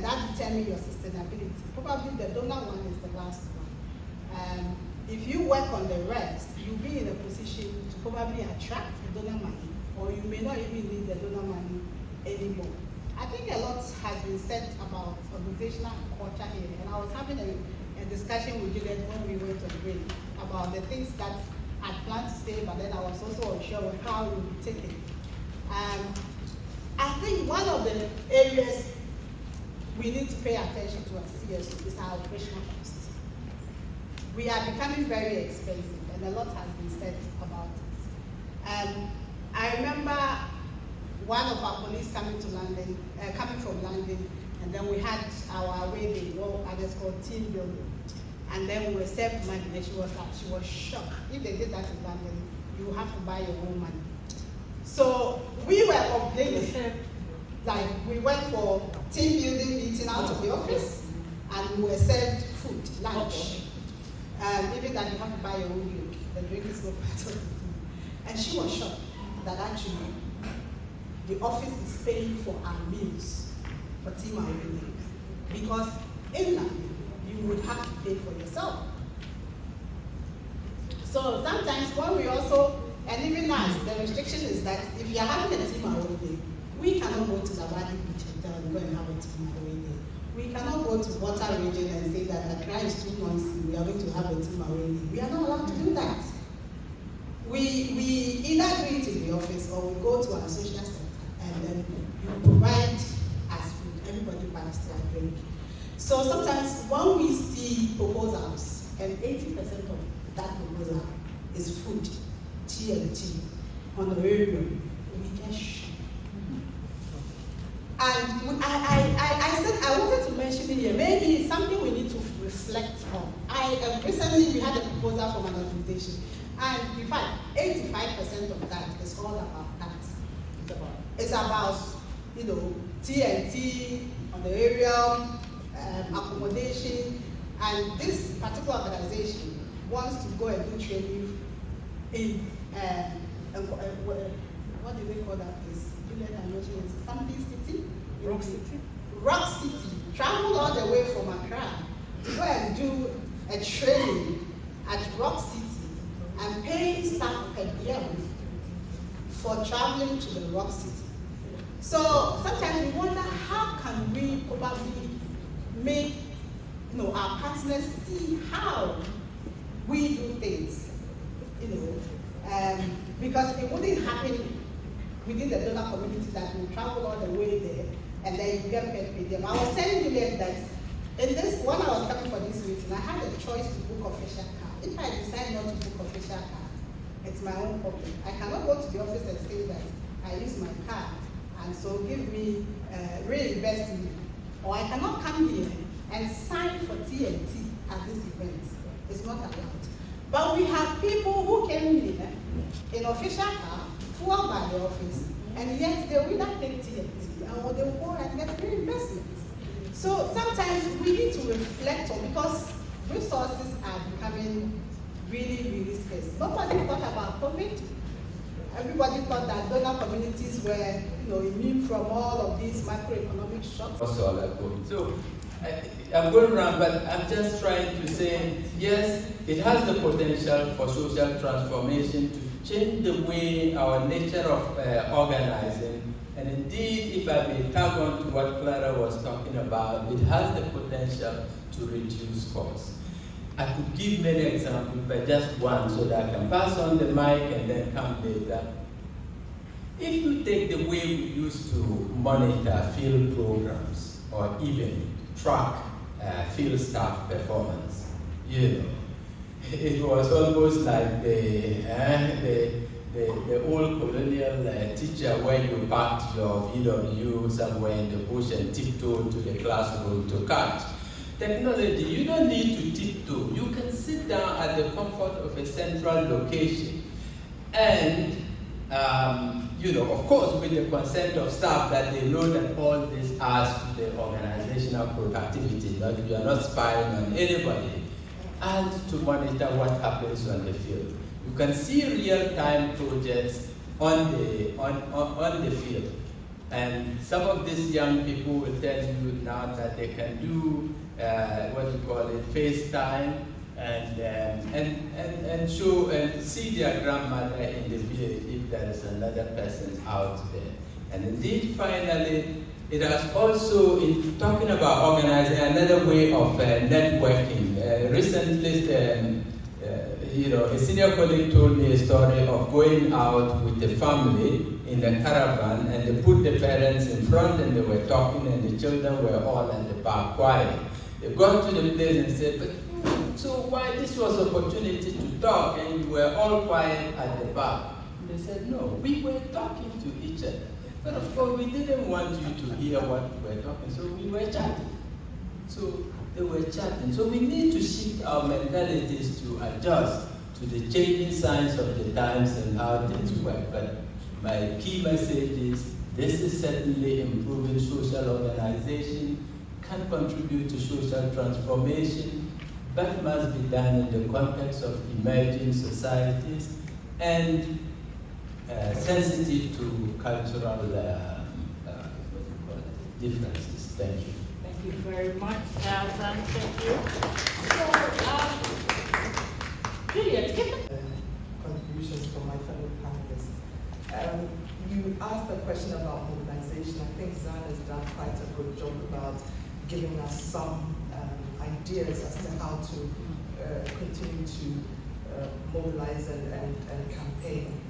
that determines your sustainability. Probably the donor one is the last one. If you work on the rest, you'll be in a position to probably attract the donor money, or you may not even need the donor money anymore. I think a lot has been said about organizational culture here, and I was having a discussion with Juliet when we went on break about the things that I planned to say, but then I was also unsure of how we would take it. I think one of the areas we need to pay attention to as CSO is our operational costs. We are becoming very expensive, and a lot has been said about it. I remember one of our police coming from London, and then we had our away day, what others called team building, and then we were served money, and she was shocked. If they did that in London, you have to buy your own money. So we were complaining, like we went for team building meeting out of the office, and we were served food, lunch, even that you have to buy your own drink. The drink is not part of the food. And she was shocked that actually the office is paying for our meals for team building, because in London you would have to pay for yourself. So sometimes when we also, and even now, the restriction is that if you're having a team away day, we cannot go to Labadi Beach and go and have a team away day. We cannot go to Water Region and say that Accra is too noisy, we are going to have a team away day. We are not allowed to do that. We either do it in the office or we go to our social center and then you provide us food. Everybody buys their drink. So sometimes when we see proposals and 80% of that proposal is food, TNT, on the area, we get shocked. And I said I wanted to mention it here. Maybe it's something we need to reflect on. Recently we had a proposal from an organization, and in fact, 85% of that is all about that. It's about TNT on the area, accommodation, and this particular organization wants to go and do training in what do they call that place? Juliet, I mentioned it's something city? Rock City. Rock City. Travel all the way from Accra to go and do a training at Rock City and pay staff per diem for traveling to the Rock City. So sometimes we wonder how can we probably make our partners see how we do things, because it wouldn't happen within the donor community that we travel all the way there and then you get paid per diem. I was telling you that when I was coming for this meeting, I had a choice to book official car. If I decide not to book official car, it's my own problem. I cannot go to the office and say that I use my card and so give me, reinvest me. Or I cannot come here and sign for TNT at this event. It's not allowed. But we have people who came here in official car, fueled by the office, and yet they will not take TNT, or they will go and get reimbursement. So sometimes we need to reflect on, because resources are becoming really, really scarce. Nobody thought about COVID. Everybody thought that donor communities were, immune from all of these macroeconomic shocks. So I'm going around, but I'm just trying to say, yes, it has the potential for social transformation to change the way our nature of organizing. And indeed, if I may tag on to what Clara was talking about, it has the potential to reduce costs. I could give many examples, but just one so that I can pass on the mic and then come later. If you take the way we used to monitor field programs or even track field staff performance, it was almost like the old colonial teacher where you packed your VW somewhere in the bush and tiptoed to the classroom to catch. Technology, you don't need to tiptoe. You can sit down at the comfort of a central location and, of course, with the consent of staff that they know that all this adds to the organizational productivity, that you are not spying on anybody, and to monitor what happens on the field. You can see real-time projects on the field. And some of these young people will tell you now that they can do what you call it, FaceTime, and show and see their grandmother in the village if there is another person out there. And indeed, finally, it has also, in talking about organizing, another way of networking. Recently, a senior colleague told me a story of going out with the family in a caravan, and they put the parents in front and they were talking, and the children were all at the back quiet. They got to the place and said, but so why this was opportunity to talk and you were all quiet at the back? And they said, no, we were talking to each other. But of course, we didn't want you to hear what we were talking, so we were chatting. So they were chatting. So we need to shift our mentalities to adjust to the changing signs of the times and how things work. But my key message is, this is certainly improving social organization, can contribute to social transformation, but must be done in the context of emerging societies and sensitive to cultural differences. Thank you. Thank you very much, Alvan. Thank you. So, Juliet, given contributions from my fellow panelists. You asked a question about mobilization. I think Zan has done quite a good job about giving us some ideas as to how to continue to mobilize and campaign.